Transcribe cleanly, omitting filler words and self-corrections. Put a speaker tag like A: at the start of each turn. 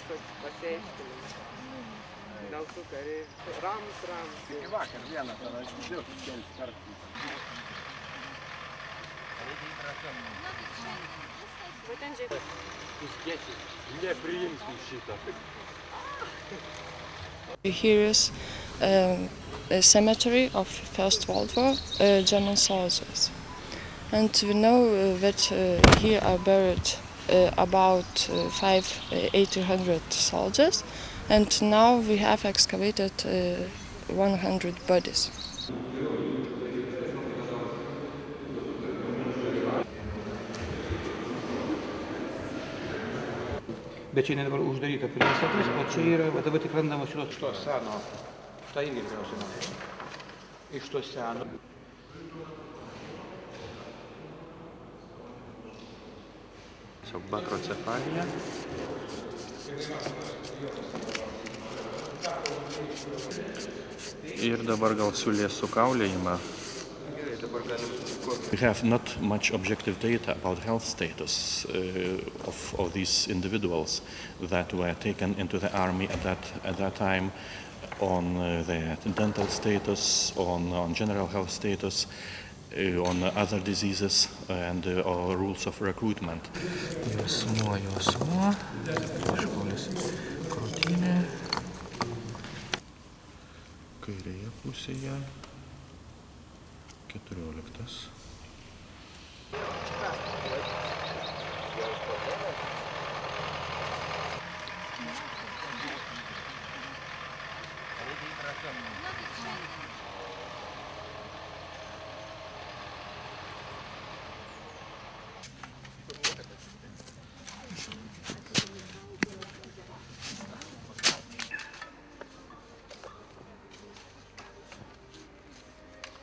A: toks pasiaiškinimas. Dėl tų kariai. Ramus.
B: Iki vakar vieną tada dėl kelis kartus.
C: Here is a cemetery of First World War German soldiers. And we know that here are buried about 800 soldiers, and now we have excavated 100 bodies.
D: Bet čia dabar uždaryta priestatas, o čia yra, va dabar tik randama šitos to seno. Ta irgi tikriausiai man. Iš to seno.
E: Tiesiog bakrocefalija. Ir dabar gal siūlės sukaulėjimą. We have not much objective data about health status of these individuals that were taken into the army at that time, on their dental status, on general health status, on other diseases and rules of recruitment.
D: Juosmuo, kažkolis krūtinė.
E: Kairėje pusėje 14.